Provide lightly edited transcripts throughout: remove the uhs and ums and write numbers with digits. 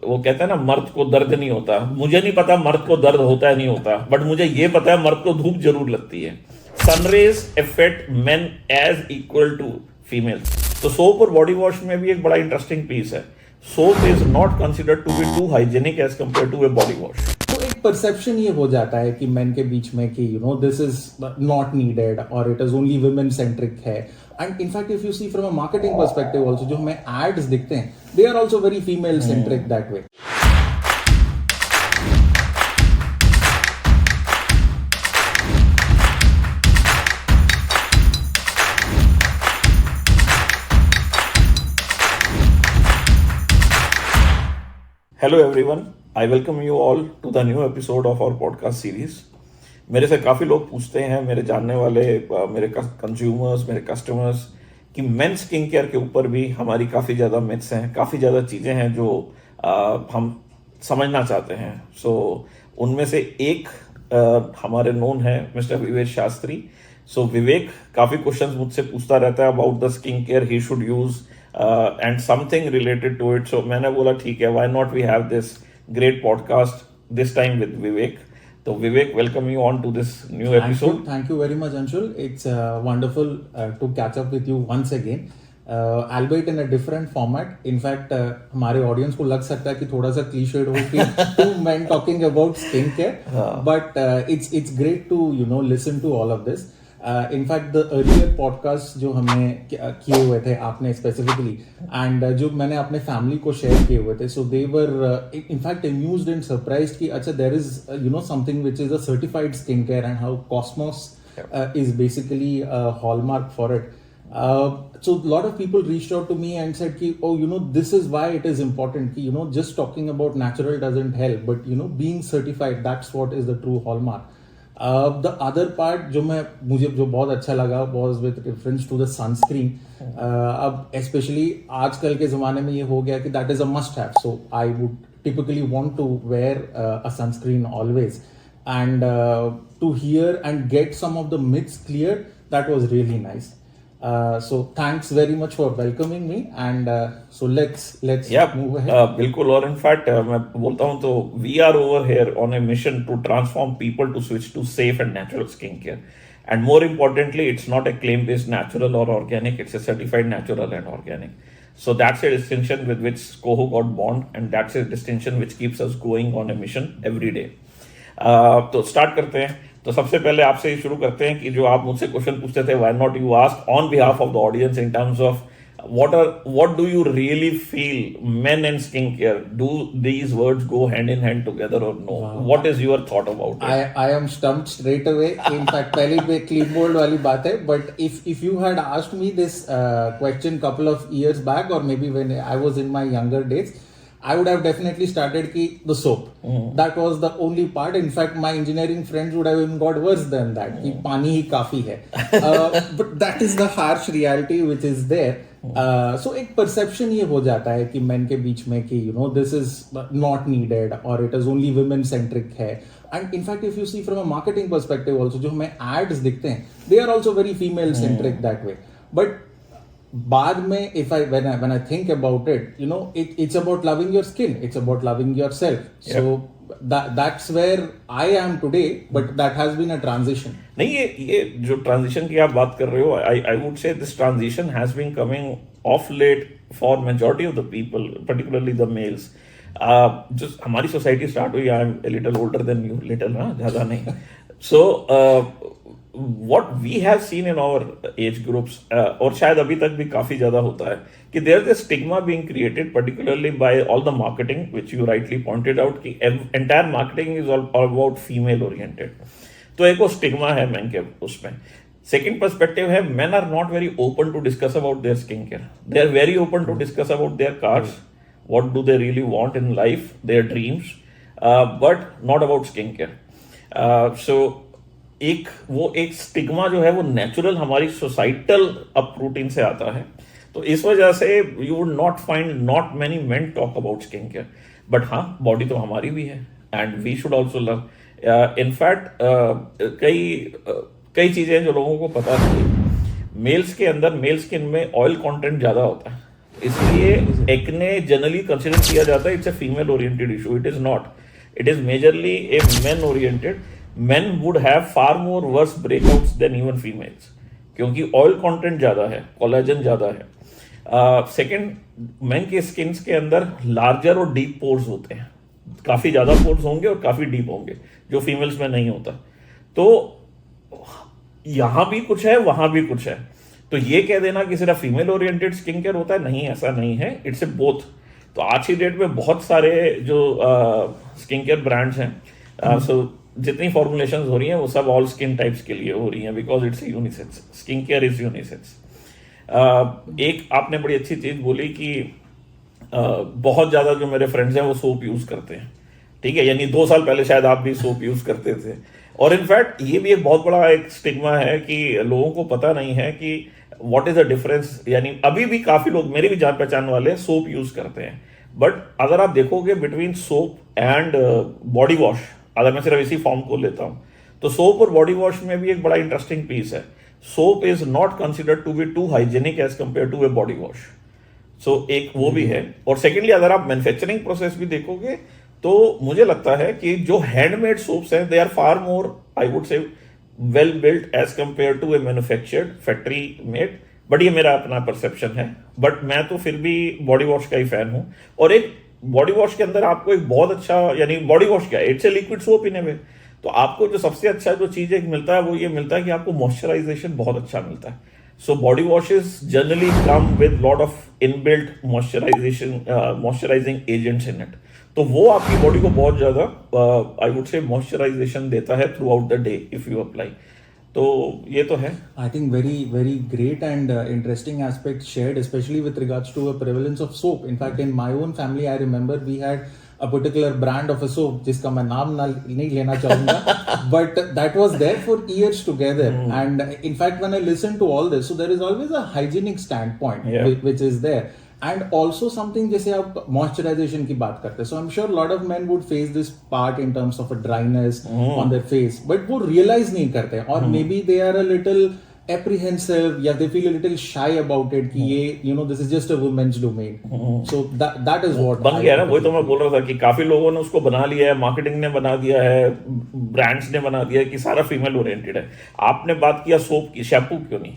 वो कहते हैं ना मर्द को दर्द नहीं होता, मुझे नहीं पता मर्द को दर्द होता है नहीं होता, बट मुझे ये पता है मर्द को धूप जरूर लगती है। Sun rays affect men as equal to females. तो सोप और बॉडी वॉश में भी एक बड़ा इंटरेस्टिंग पीस है। Soap is not considered to be too hygienic as compare to a body wash. तो एक परसेप्शन ये हो जाता है कि मेन के बीच में कि दिस इज नॉट नीडेड और it is only women centric है। And in fact if you see from a marketing perspective also, जो हमें एड्स दिखते हैं, they are also very female centric that way. Hello everyone, I welcome you all to the new episode of our podcast series. मेरे से काफ़ी लोग पूछते हैं, मेरे जानने वाले, मेरे कंज्यूमर्स, मेरे कस्टमर्स, कि मेन स्किन केयर के ऊपर भी हमारी काफ़ी ज़्यादा मिथ्स हैं, काफ़ी ज़्यादा चीज़ें हैं जो हम समझना चाहते हैं। सो उनमें से एक हमारे नोन है मिस्टर विवेक शास्त्री। सो विवेक काफ़ी क्वेश्चंस मुझसे पूछता रहता है about the skin care he should use and something related to it. So मैंने बोला ठीक है, why not we have this great podcast this time with Vivek. So Vivek, welcome you on to this new episode. Thank you very much, Anshul. It's wonderful to catch up with you once again. Albeit in a different format. In fact, हमारे audience को लग सकता है कि थोड़ा सा cliched हो कि two men talking about skincare. But it's great to listen to all of this. In fact the earlier podcast जो हमने किए हुए थे आपने स्पेसिफिकली, एंड जो मैंने अपने फैमिली को शेयर किए हुए थे, so they were in fact amused and surprised कि अच्छा there is something which is a certified skin care and how Cosmos is basically hallmark for it. So a lot of people reached out to me and said ki, oh, this is why it is important ki, just talking about natural doesn't help, but being certified, that's what is the true hallmark. The other part जो मुझे बहुत अच्छा लगा was with reference to the sunscreen. अब specially आजकल के ज़माने में ये हो गया कि that is a must have, so I would typically want to wear a sunscreen always, and to hear and get some of the myths clear, that was really nice. So thanks very much for welcoming me, and so let's move ahead. बिल्कुल. और in fact मैं बोलता हूँ तो we are over here on a mission to transform people to switch to safe and natural skincare, and more importantly, it's not a claim-based natural or organic; it's a certified natural and organic. So that's a distinction with which Kohu got born, and that's a distinction which keeps us going on a mission every day. तो start करते हैं. तो सबसे पहले आपसे ही शुरू करते हैं कि जो आप मुझसे क्वेश्चन पूछते थे, why not you ask on behalf of the audience in terms of what do you really feel men and skincare, do these words go hand in hand together or no? Wow. What is your thought about it? I am stumped straight away. In fact, पहले पे clipboard वाली बात है, but if you had asked me this question couple of years back, or maybe when I was in my younger days, I would have definitely started the soap. That was the only part. In fact, my engineering friends would have even got worse than that. कि पानी ही काफी है. But that is the harsh reality which is there. So एक perception ये हो जाता है कि men के बीच में कि this is not needed or it is only women centric है. And in fact, if you see from a marketing perspective also, जो हमें ads दिखते हैं, they are also very female centric that way. But बाद में when I think about it, it's about loving your skin, it's about loving yourself. Yep. So that's where I am today, but that has been a transition. नहीं, ये जो transition की आप बात कर रहे हो, I would say this transition has been coming off late for majority of the people, particularly the males. जो हमारी सोसाइटी स्टार्ट हुई, I am a little older than you, little ना, ज़्यादा नहीं. So what we have seen in our age groups, और शायद अभी तक भी काफी ज्यादा होता है कि there is a stigma being created particularly by all the marketing which you rightly pointed out कि entire marketing is all about female oriented. तो एक वो स्टिग्मा है men के उसमें. Second perspective है, men are not very open to discuss about their skincare. They are very open to discuss about their cars, what do they really want in life, their dreams, but not about skincare. So एक stigma जो है वो natural हमारी societal up routine से आता है. तो इस वजह से you would not find not many men talk about skin care. But हाँ, बॉडी तो हमारी भी है and we should also love. In fact कई चीज़ें जो लोगों को पता नहीं, मेल्स के अंदर मेल स्किन में ऑयल कंटेंट ज़्यादा होता है. इसलिए एक्ने जनरली कंसिडर किया जाता है it's a female oriented issue. It is not. It is majorly a men oriented. Men would have far more worse breakouts than even females, क्योंकि oil content ज़्यादा है, कोलेजन ज़्यादा है. सेकेंड, मेन के skin के अंदर लार्जर और deep pores होते हैं. काफ़ी ज़्यादा पोर्स होंगे और काफ़ी डीप होंगे, जो फीमेल्स में नहीं होता. तो यहाँ भी कुछ है, वहाँ भी कुछ है. तो ये कह देना कि सिर्फ फीमेल ओरिएंटेड स्किन केयर होता है, नहीं, ऐसा नहीं है. It's A both. तो आज की डेट में बहुत सारे जो स्किन केयर ब्रांड्स हैं, सो जितनी फॉर्मुलेशंस हो रही हैं वो सब ऑल स्किन टाइप्स के लिए हो रही हैं, because it's unisex. Skin care is unisex. एक आपने बड़ी अच्छी चीज बोली कि बहुत ज्यादा जो मेरे फ्रेंड्स हैं वो सोप यूज करते हैं. ठीक है, यानी 2 साल पहले शायद आप भी सोप यूज करते थे. और इनफैक्ट ये भी एक बहुत बड़ा एक स्टिग्मा है कि लोगों को पता नहीं है कि व्हाट इज द डिफरेंस. यानी अभी भी काफी लोग, मेरे भी जान पहचान वाले, सोप यूज करते हैं. बट अगर आप देखोगे between soap and body wash, अगर मैं सिर्फ इसी फॉर्म को लेता हूं, तो सोप और बॉडी वॉश में भी एक बड़ा इंटरेस्टिंग पीस है. Soap is not considered to be too hygienic as compare to a body wash. So एक वो भी है. और सेकेंडली अगर आप मैन्युफैक्चरिंग प्रोसेस भी देखोगे तो मुझे लगता है कि जो हैंडमेड सोप्स हैं they are far more, I would say, well built as compare to a manufactured factory made. But ये मेरा अपना परसेप्शन है. बट मैं तो फिर भी बॉडी वॉश का ही फैन हूं. और एक बॉडी वॉश के अंदर आपको एक बहुत अच्छा, यानी बॉडी वॉश क्या है, it's a liquid soap in ए वे. तो आपको जो सबसे अच्छा जो चीज एक मिलता है वो ये मिलता है कि आपको मॉइस्चराइजेशन बहुत अच्छा मिलता है. So body washes generally come with lot of inbuilt moisturising agents in it. तो वो आपकी बॉडी को बहुत ज्यादा, आई वुड से, मॉइस्चराइजेशन देता है through out the day if you apply. तो ये तो है. I think very great and interesting aspect shared, especially with regards to a prevalence of soap. In fact, in my own family, I remember we had a particular brand of a soap, जिसका मैं नाम नहीं लेना चाहूँगा, but that was there for years together. And in fact, when I listen to all this, so there is always a hygienic standpoint which is there. And also something, जैसे आप moisturization की बात करते हैं, so I'm sure a lot of men would face this part in terms of a dryness on their face, but वो realize नहीं करते, और maybe they are a little apprehensive, या they feel a little shy about it कि ये, you know, this is just a women's domain. So that is what बन गया ना. वही तो मैं बोल रहा था कि काफी लोगों ने उसको बना लिया है, मार्केटिंग ने बना दिया है, ब्रांड्स ने बना दिया है कि सारा फीमेल ओरिएंटेड है. आपने बात किया सोप की, शैम्पू क्यों नहीं?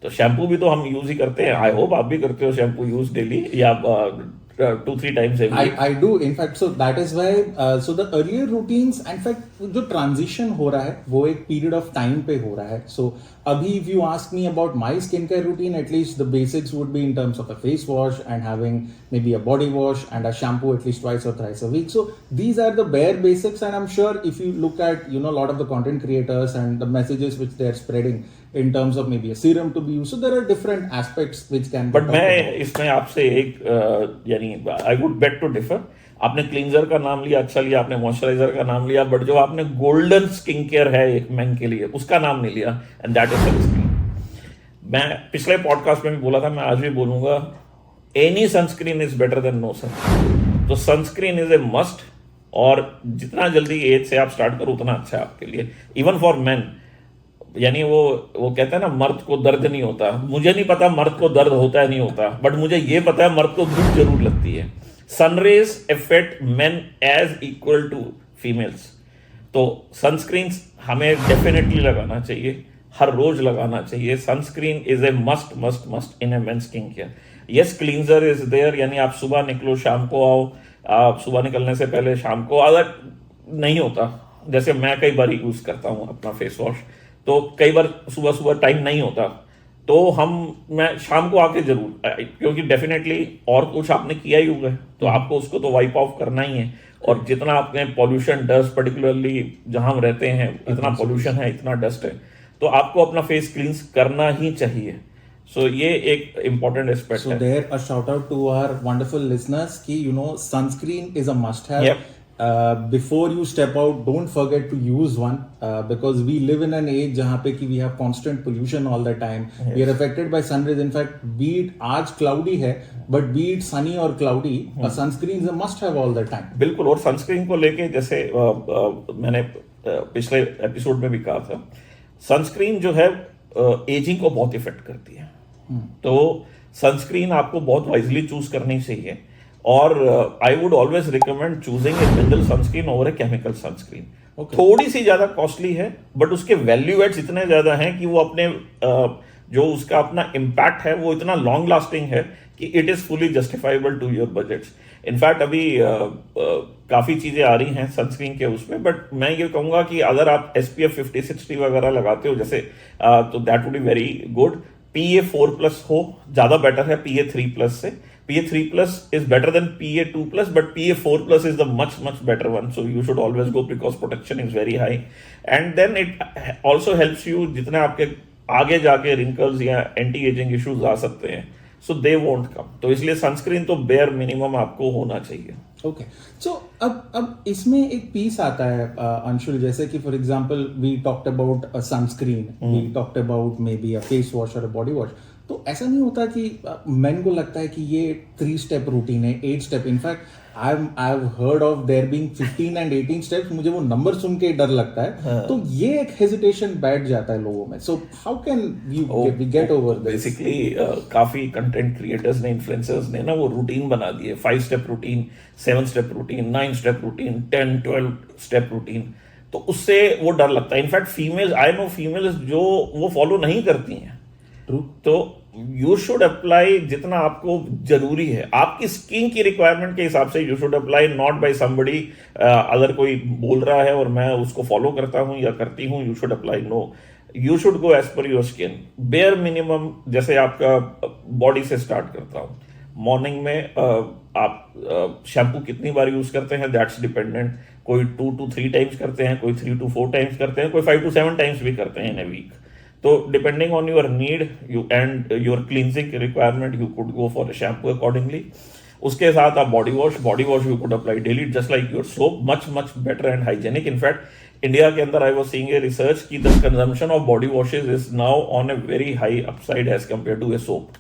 तो शैम्पू भी तो हम यूज ही करते हैं. आई होप आप भी करते हो शैम्पू यूज डेली, या 2-3 times every week. I do, in fact. So that is why, so the earlier routines, in fact, जो transition हो रहा है वो एक period of time पे हो रहा है. So अभी if you ask me about my skincare routine, at least the basics would be in terms of a face wash and having maybe a body wash and a shampoo at least twice or thrice a week. So these are the bare basics, and I'm sure if you look at, you know, a lot of the content creators and the messages which they're spreading in terms of maybe a serum to be used, so there are different aspects which can be but मैं इसमें आपसे एक, यानी I would beg to differ. आपने cleanser का नाम लिया, अच्छा लिया. आपने मॉइस्चराइजर का नाम लिया, बट जो आपने गोल्डन स्किन केयर है एक मैन के लिए, उसका नाम नहीं लिया, एंड दैट इज सनस्क्रीन. मैं पिछले पॉडकास्ट में भी बोला था, मैं आज भी बोलूंगा, any sunscreen is better than no sunscreen. तो सनस्क्रीन इज ए मस्ट, और जितना जल्दी एज से आप स्टार्ट करो उतना अच्छा है आपके लिए, इवन फॉर मेन. यानी वो कहते हैं ना, मर्द को दर्द नहीं होता. मुझे नहीं पता मर्द को दर्द होता है नहीं होता, बट मुझे ये पता है मर्द को धूप जरूर लगती है. Sun rays affect men as equal to females. तो सनस्क्रीन हमें डेफिनेटली लगाना चाहिए, हर रोज लगाना चाहिए. Sunscreen is a must must must in a men skin care. Yes, cleanser is there, यानी आप सुबह निकलो शाम को आओ, आप सुबह निकलने से पहले शाम को, अगर नहीं होता, जैसे मैं कई बार यूज करता हूँ अपना फेस वॉश, तो कई बार सुबह सुबह टाइम नहीं होता, तो मैं शाम को आके जरूर, क्योंकि डेफिनेटली और कुछ आपने किया ही होगा, तो आपको उसको तो वाइप ऑफ करना ही है. और जितना आपने पॉल्यूशन, डस्ट, पर्टिकुलरली जहां हम रहते हैं इतना पॉल्यूशन है, इतना डस्ट है, तो आपको अपना फेस क्लींस करना ही चाहिए. सो ये एक इम्पोर्टेंट एस्पेक्ट है. So there a shout out to our wonderful listeners कि, you know, sunscreen is a must have. Yep. Before you step out, don't forget to use one, because we live in an age जहाँ पे कि we have constant pollution all the time. Yes. We are affected by sun rays. In fact, be it आज cloudy है, but be it sunny or cloudy, a sunscreen is a must have all the time. बिल्कुल. और sunscreen को लेके जैसे मैंने पिछले episode में भी कहा था, सनस्क्रीन जो है एजिंग को बहुत इफेक्ट करती है. तो सनस्क्रीन आपको बहुत वाइजली चूज करनी चाहिए, और I would always recommend choosing a mineral sunscreen over a chemical sunscreen. थोड़ी सी ज्यादा कॉस्टली है, बट उसके वैल्यू एड्स इतने ज्यादा हैं कि वो अपने जो उसका अपना इम्पैक्ट है वो इतना लॉन्ग लास्टिंग है कि it is fully justifiable to your budgets. In fact अभी काफी चीजें आ रही हैं सनस्क्रीन के उसमें, बट मैं ये कहूंगा कि अगर आप SPF 50-60 वगैरह लगाते हो जैसे, तो that would be very good. PA4+ हो ज्यादा बेटर है PA3+ से। PA3+ is better than PA2+, but PA4+ is the much better one. So you should always go because protection is very high. And then it also helps you, जितने आपके आगे जाके wrinkles या anti aging issues आ सकते हैं, so they won't come. तो इसलिए sunscreen तो bare minimum आपको होना चाहिए। ओके, सो अब इसमें एक पीस आता है अंशुल, जैसे कि for example we talked about a sunscreen, we talked about maybe a face wash और अ बॉडी वॉश। तो ऐसा नहीं होता कि मेन को लगता है कि ये 3 स्टेप रूटीन है, 8 step, in fact I have heard of their being 15 and 18 steps, मुझे वो नंबर सुन के डर लगता है। तो ये एक हेजिटेशन बैठ जाता है लोगों में। So how can we get over this? Basically काफी कंटेंट क्रिएटर्स ने, इन्फ्लुएंसर्स ने ना वो रूटीन बना दिए, 5 step routine, 7 step routine, 9 step routine, 10-12 step routine. तो उससे वो डर लगता है। In fact females, I know females जो वो फॉलो नहीं करती हैं। ट्रू। तो यू शुड अप्लाई जितना आपको जरूरी है, आपकी स्किन की रिक्वायरमेंट के हिसाब से you should apply, not by somebody. अगर कोई बोल रहा है और मैं उसको फॉलो करता हूं या करती हूं, you should apply, no, you should go as per your skin. Bare minimum, जैसे आपका बॉडी से स्टार्ट करता हूं। मॉर्निंग में आप शैम्पू कितनी बार यूज करते हैं, दैट्स डिपेंडेंट। कोई 2 to 3 टाइम्स करते हैं, कोई 3 to 4 टाइम्स करते हैं, कोई 5 to 7 टाइम्स भी करते हैं इन ए वीक। तो depending on your need you and your cleansing requirement, you could go for a shampoo accordingly. उसके साथ आप body wash you could apply daily just like your soap, much better and hygienic. In fact India के अंदर I was seeing a research की the consumption of body washes is now on a very high upside as compare to a soap.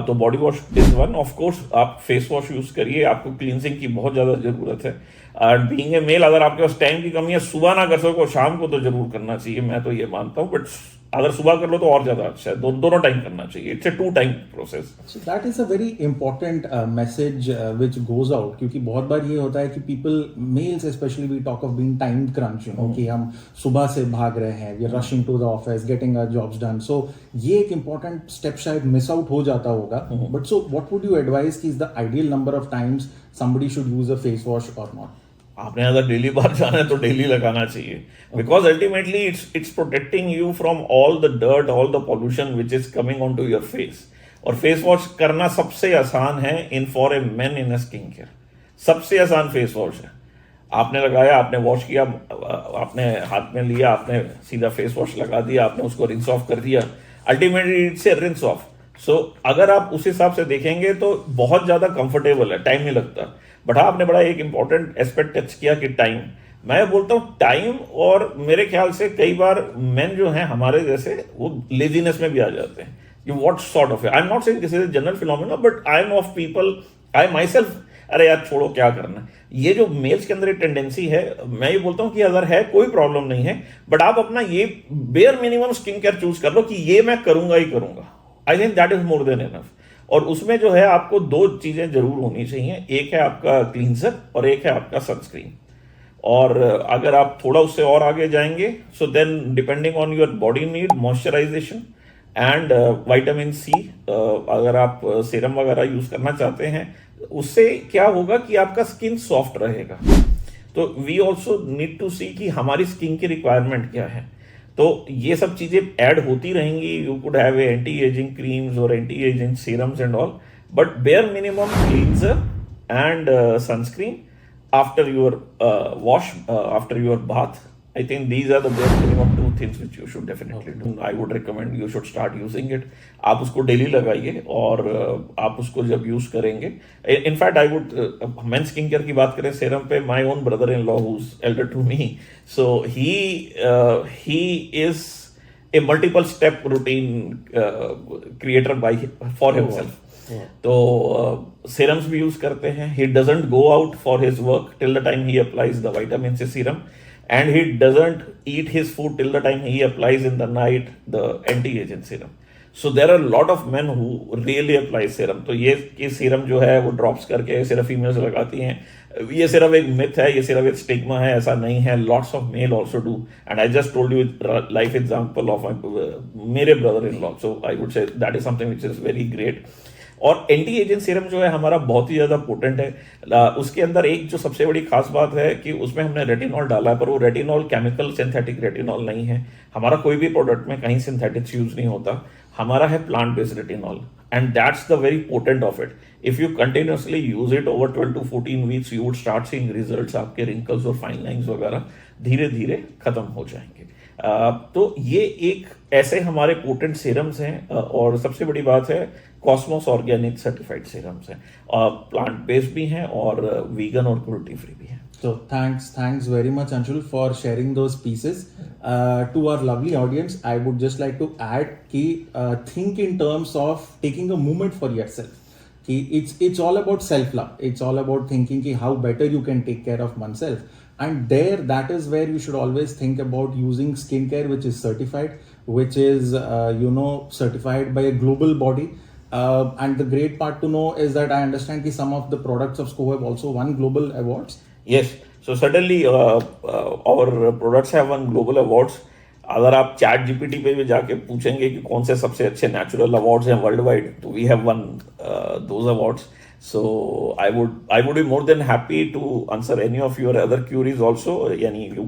तो body wash is one. Of course आप face wash use करिए, आपको cleansing की बहुत ज्यादा जरूरत है। एंड बीइंग ए मेल, अगर आपके पास टाइम की कमी है, सुबह ना कर सको शाम को तो जरूर करना चाहिए, मैं तो ये मानता हूँ। बट अगर सुबह कर लो तो और ज्यादा अच्छा है, दोनों टाइम करना चाहिए। It's a 2 time process. So that is a very important message which goes out, क्योंकि बहुत बार ये होता है कि people, males specially, we talk of being time crunch, you know, कि हम सुबह से भाग रहे हैं, we are rushing to the office, getting our jobs done. So ये एक इंपॉर्टेंट स्टेप शायद मिस आउट हो जाता होगा। But so what would you advice कि is the ideal number of times somebody should use a face wash or not? आपने अगर daily बाहर जाना है तो डेली लगाना चाहिए, because ultimately it's protecting you from all the dirt, all the pollution which is coming on to your face. और face wash करना सबसे आसान है in for a man in skin care, सबसे आसान फेस वॉश है। आपने लगाया, आपने वॉश किया, आपने हाथ में लिया, आपने सीधा फेस वॉश लगा दिया, आपने उसको रिंस ऑफ कर दिया, ultimately it's a rinse off. So अगर आप उस हिसाब से देखेंगे तो बहुत ज्यादा कंफर्टेबल है, टाइम नहीं लगता। बट आपने बड़ा एक इंपॉर्टेंट एस्पेक्ट टच किया कि टाइम। मैं बोलता हूँ टाइम, और मेरे ख्याल से कई बार मेन जो हैं हमारे जैसे, वो लेजीनेस में भी आ जाते हैं। You what sort of, I am not saying this is a general phenomena, but I am of people, I my self, अरे यार छोड़ो क्या करना। ये जो मेल्स के अंदर एक टेंडेंसी है, मैं ये बोलता हूँ कि अगर है कोई प्रॉब्लम नहीं है, बट आप अपना ये bare minimum skin care choose कर लो कि ये मैं करूंगा ही करूंगा। I think that is more than enough. और उसमें जो है आपको 2 चीजें जरूर होनी चाहिए, एक है आपका क्लींजर और एक है आपका सनस्क्रीन। और अगर आप थोड़ा उससे और आगे जाएंगे, so then depending on your body need, moisturization and vitamin C, अगर आप सीरम वगैरह यूज करना चाहते हैं, उससे क्या होगा कि आपका स्किन सॉफ्ट रहेगा। तो वी ऑल्सो नीड टू सी कि हमारी स्किन की रिक्वायरमेंट क्या है। तो ये सब चीजें ऐड होती रहेंगी। You could have anti ageing creams और anti ageing serums and all, but bare minimum cleanser and sunscreen after your wash, after your bath. I think these are the bare minimum 2 things which you should definitely do. I would recommend you should start using it. आप उसको daily लगाइए, और आप उसको जब use करेंगे, in fact I would, men skin care की बात करें सेरम पे, my own brother in law who is elder to me, so he is a multiple step routine creator by for himself. तो सीरम्स भी यूज करते हैं। He doesn't go out for his work till the time he applies the vitamin C serum, and he doesn't eat his food till the time he applies in the night the anti-aging serum. So there are lot of men who really apply serum. तो ये serum जो है वो drops करके सिर्फ females लगाती हैं. ये सिर्फ एक मिथ है, ये सिर्फ एक स्टिग्मा है, ऐसा नहीं है. Lots of male also do, and I just told you life example of मेरे brother in law. So I would say that is something which is very great. और एंटी एजिंग सीरम जो है हमारा बहुत ही ज़्यादा पोटेंट है. उसके अंदर एक जो सबसे बड़ी खास बात है कि उसमें हमने रेटिनॉल डाला है, पर वो रेटिनॉल केमिकल सिंथेटिक रेटिनॉल नहीं है. हमारा कोई भी प्रोडक्ट में कहीं सिंथेटिक्स यूज नहीं होता. हमारा है plant based retinol, and that's the very potent of it. If you continuously use it over 12 to 14 weeks, you would start seeing results. आपके रिंकल्स और फाइन लाइंस वगैरह धीरे धीरे खत्म हो जाएंगे. तो ये एक ऐसे हमारे पोटेंट सीरम्स हैं. और सबसे बड़ी बात है कॉस्मोस ऑर्गेनिक सर्टिफाइड सीरम्स हैं, प्लांट बेस्ड भी हैं और वीगन और क्रुएल्टी फ्री भी हैं. So thanks very much, Anshul, for sharing those pieces. To our lovely audience, I would just like to add कि think in terms of taking a moment for yourself. कि it's all about self love. It's all about thinking कि how better you can take care of oneself. And that is where you should always think about using skincare which is certified, which is certified by a global body. And the great part to know is that I understand that some of the products of SCO have also won global awards. Yes, so certainly our products have won global awards. अगर आप chat GPT पे भी जाके पूछेंगे कि कौन से सबसे अच्छे नेचुरल अवार्ड्स हैं वर्ल्ड वाइड, तो we have one those awards. So I would be more than happy to answer any of your other queries also. Yani you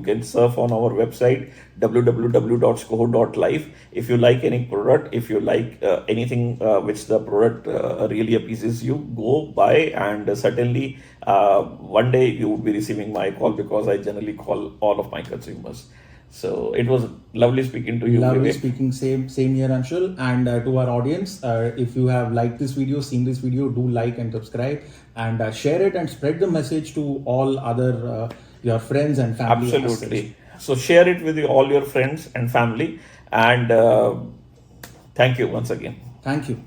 can surf on our website www.scoho.life. If you like any product, if you like anything which the product really appeases you, go buy, and certainly one day you would be receiving my call, because I generally call all of my consumers. So it was lovely speaking to you. Lovely Vivek. speaking. Same here, Anshul. And to our audience, if you have liked this video, seen this video, do like and subscribe, and share it and spread the message to all other your friends and family. Absolutely. So share it with all your friends and family. And thank you once again. Thank you.